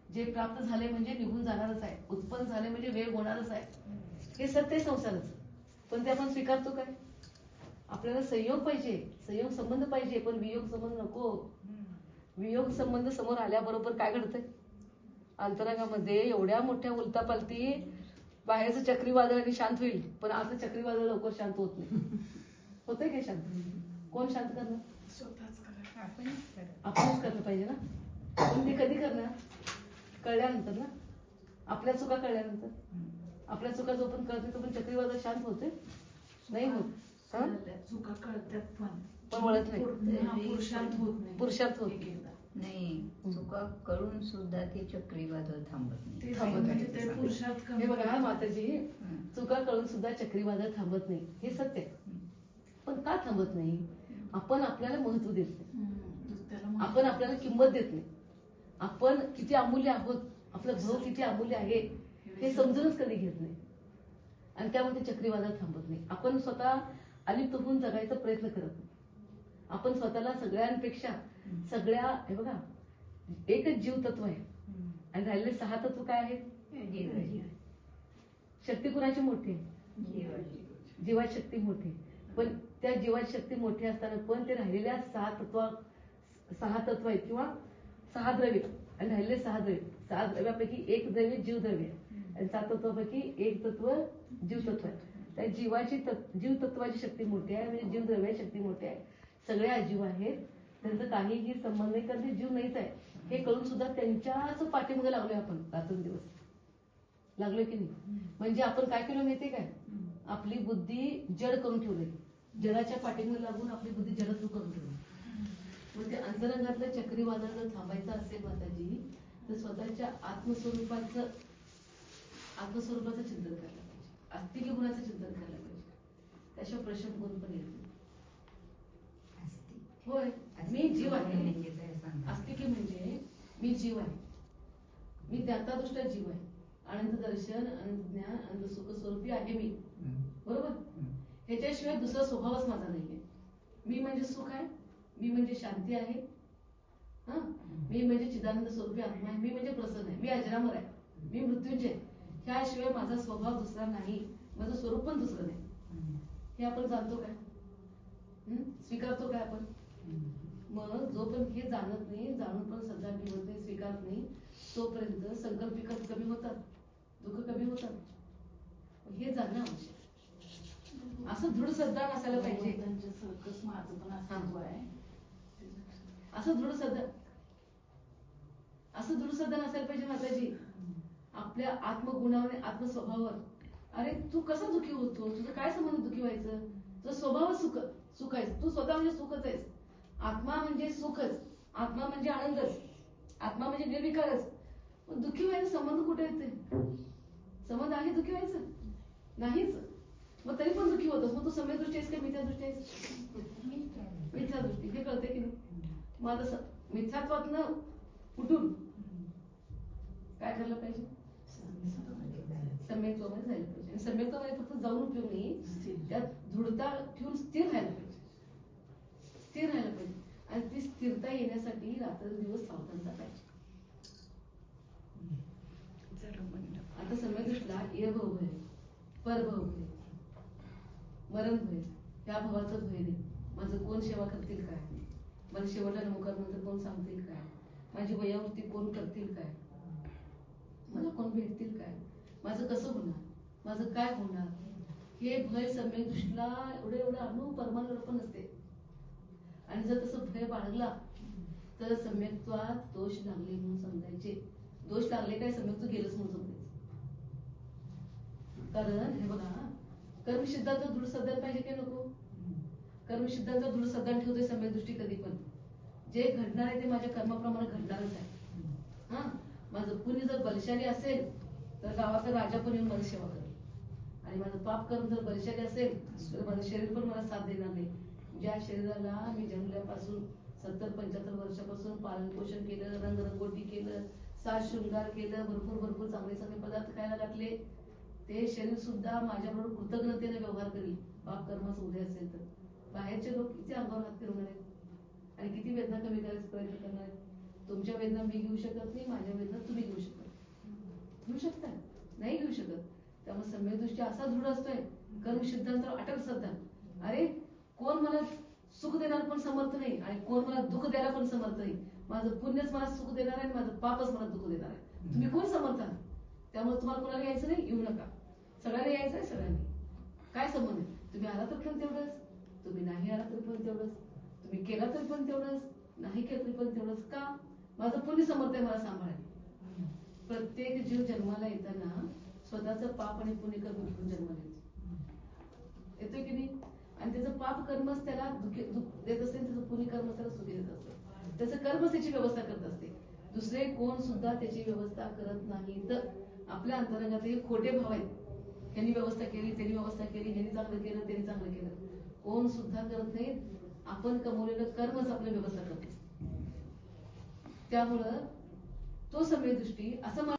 जे प्राप्त झाले म्हणजे निघून जाणारच आहे, उत्पन्न झाले म्हणजे वेळ होणारच आहे, हे सत्य संसारच. पण ते आपण स्वीकारतो काय? आपल्याला संयोग पाहिजे, संयोग संबंध पाहिजे, पण वियोग संबंध नको. वियोग संबंध समोर आल्याबरोबर काय घडतंय? अंतरंगामध्ये एवढ्या मोठ्या उलतापालती, बाहेरचं चक्रीवादळ आणि शांत होईल, पण आतलं चक्रीवादळ लवकर शांत होत नाही. होतंय काय शांत? कोण शांत करणार? स्वतःच करा. आपणच करलं पाहिजे ना. पण ते कधी करणार? कळल्यानंतर ना. आपल्या चुका कळल्यानंतर. आपल्या चुका जो पण कळते तो पण चक्रीवादळ शांत होते नाही होत. चुका कळतात पण वळत नाही. पुरुषार्थ होत नाही. पुरुषार्थ होत नाही. चुका कळून सुद्धा ते चक्रीवादळ थांबत नाही. म्हणजे ते पुरुषार्थ हे बघा माताजी, चुका कळून सुद्धा चक्रीवादळ थांबत नाही, हे सत्य. पण का थांबत नाही? आपण आपल्याला महत्व देत नाही, आपण आपल्याला किंमत देत नाही. आपण किती अमूल्य आहोत, आपलं भाव किती अमूल्य आहे हे समजूनच कधी घेत नाही, आणि त्यामुळे चक्रीवादळ थांबत नाही. आपण स्वतः अलिप्त होऊन जगायचा प्रयत्न करत नाही. आपण स्वतःला सगळ्यांपेक्षा सगळ्या, हे बघा, एकच जीव तत्व आहे आणि राहिलेले 6 तत्व काय आहेत? शक्ती कुणाची मोठी आहे? जीवाची शक्ती मोठी. पण त्या जीवाची शक्ती मोठी असताना पण ते राहिलेल्या 6 तत्व आहेत किंवा 6 द्रव्य, आणि राहिलेले 6 द्रव्य, 6 द्रव्यापैकी एक द्रव्य जीवद्रव्य आणि 7 तत्वापैकी एक तत्व जीवतत्व आहे. त्या जीव तत्वाची शक्ती मोठी आहे, म्हणजे जीवद्रव्याची शक्ती मोठी आहे. सगळे अजीव आहेत, त्यांचा काहीही संबंध नाही, कारण ते जीव नाहीच आहे हे कळून सुद्धा त्यांच्याच पाठीमागे लागलोय आपण रात्रंदिवस. लागलोय की नाही? म्हणजे आपण काय केलं माहितीये काय? आपली बुद्धी जड करून ठेवली, जडाच्या पाठीमागे लागून आपली बुद्धी जडत्व करून ठेवली. म्हणजे अंतरंगातलं चक्रीवादळ जर थांबायचं असेल माताजी, तर स्वतःच्या आत्मस्वरूपाचं चिंतन करायला पाहिजे, अस्तिकी गुणाचं चिंतन करायला पाहिजे. त्याशिवाय प्रश्न गुण पण येत नाही. होय, मी जीव आहे. अस्तिकी म्हणजे मी जीव आहे, मी ज्ञातादृष्टा जीव आहे, आनंद दर्शन, आनंद ज्ञान, आनंद सुख स्वरूपी आहे मी. बरोबर? ह्याच्याशिवाय दुसरा स्वभावच माझा नाहीये. मी म्हणजे सुख आहे, मी म्हणजे शांती आहे, मी म्हणजे चिदानंद स्वरूपी आत्मा आहे, मी म्हणजे प्रसन्न आहे, मी अजरामर आहे, मी मृत्युंजय. ह्याशिवाय माझा स्वभाव दुसरा नाही, माझं स्वरूप पण दुसरं नाही. हे आपण जाणतो काय? स्वीकारतो काय आपण? मग जो पण हे जाणत नाही, जाणून पण श्रद्धा ठेवत नाही, स्वीकारत नाही, तोपर्यंत संकल्प विकल्प कमी होतात, दुःख कमी होतात. हे जाणं आवश्यक. असं दृढ श्रद्धा नसायला पाहिजे. माझं पण असं आहे, असं दृढ श्रद्धा नसायला पाहिजे माताजी आपल्या आत्मगुणावर, आत्मस्वभावावर. अरे तू कसा दुःखी होतो? तुझं काय संबंध दुःखी व्हायचं? तुझा स्वभाव सुख आहेस, तू स्वतः म्हणजे सुखच आहेस. आत्मा म्हणजे सुखच, आत्मा म्हणजे आनंदच, आत्मा म्हणजे निर्विकारच. मग दुःखी व्हायचं संबंध कुठे येते? संबंध आहे दुःखी व्हायचं? नाहीच. मग तरी पण दुःखी होतोस. मग तू सम्यक दृष्टी आहेस का मिथ्या दृष्टी आहेस? मिथ्या दृष्टी. हे कळते की नाही? मग आता मिथ्यात्वातनं उठून काय करायला पाहिजे? सम्यक्त्वामध्ये जायला पाहिजे. आणि सम्यक्त्वामध्ये फक्त जाऊन उपयोग नाही, त्यात दृढता ठेवून स्थिर राहायला पाहिजे. स्थिर राहायला पाहिजे. आणि ती स्थिरता येण्यासाठी रात्रंदिवस सावधानता पाहिजे. आता सम्यक दृष्टीला इहभव भय, परभव भय, मरण भय, ह्या भवाचं भय नाही. माझं कोण सेवा करतील काय? मला शेवटला नमोकार नंतर कोण सांगतील काय? माझी वयावृत्ती कोण करतील काय? मला कोण भेटतील काय? माझं कसं होणार? माझं काय होणार? हे भय सम्यक दृष्टीला एवढं अणु परमाणू पण असते. आणि जर तसं भय बाळगला तर सम्यक्त्वात दोष लागले म्हणून समजायचे. दोष लागले काय? सम्यक्त्व गेलंच म्हणून समजायचं. कारण हे बघा, कर्मसिद्धांचा दृढ श्रद्धा पाहिजे की नको? कर्मसिद्धांचा दृढ श्रद्धा ठेवतोय सम्यक दृष्टी कधी पण. जे घडणार आहे ते माझ्या कर्माप्रमाणे घडणारच आहे. माझं पुण्य जर बलशाली असेल तर गावातला राजा पण येऊन माझी सेवा करेल, आणि माझं पाप कर्म जर बलशाली असेल तर माझं शरीर पण मला साथ देणार नाही. ज्या शरीराला मी जन्मल्यापासून 70-75 वर्षापासून पालन पोषण केलं, रंगरंगोटी केलं, साज शृंगार केलं, भरपूर चांगले चांगले पदार्थ खायला घातले, ते शरीर सुद्धा माझ्याबरोबर कृतज्ञतेने व्यवहार करेल. पाप कर्माचं उदय असेल तर बाहेरचे लोक किती अंगावर हात फिरवणार आहेत आणि किती वेदना कमी करायचा प्रयत्न करणार आहेत. तुमच्या वेदना मी घेऊ शकत नाही, माझ्या वेदना तुम्ही घेऊ शकत शकता? नाही घेऊ शकत. त्यामुळे सम्यक असा दृढ असतोय, कर्म सिद्धांतावर अटल श्रद्धा. अरे कोण मला सुख देणार पण समर्थ नाही आणि कोण मला दुःख द्यायला पण समर्थ नाही. माझं पुण्यच मला सुख देणार आहे, माझं पापच मला दुःख देणार आहे. तुम्ही कोण समर्थ आहात? त्यामुळे तुम्हाला कोणाला यायचं नाही, येऊ नका. सगळ्यांना यायचं आहे, सगळ्यांनी. काय संबंध आहे? तुम्ही आला तर पण तेवढंच, तुम्ही नाही आला तरी पण तेवढंच, तुम्ही केला तरी पण तेवढंच, नाही केलं तरी पण तेवढंच. का? माझं पुण्य समर्थ आहे मला सांभाळायला. प्रत्येक जीव जन्माला येताना स्वतःचं पाप आणि पुण्य कर्म घेऊन जन्माला येतोय की नाही? आणि त्याचं पाप कर्मच त्याला दुःख देत असते, त्याचं पुण्य कर्म त्याला सुखी देत असते. त्याचं कर्मच त्याची व्यवस्था करत असते. दुसरे कोण सुद्धा त्याची व्यवस्था करत नाही. तर आपल्या अंतरंगात हे खोटे भाव आहेत. त्यांनी व्यवस्था केली, त्यांनी व्यवस्था केली, ह्यांनी चांगलं केलं, त्यांनी चांगलं केलं. कोण सुद्धा करत नाहीत. आपण कमवलेलं कर्मच आपली व्यवस्था करते. त्यामुळं तो सम्यक दृष्टी असं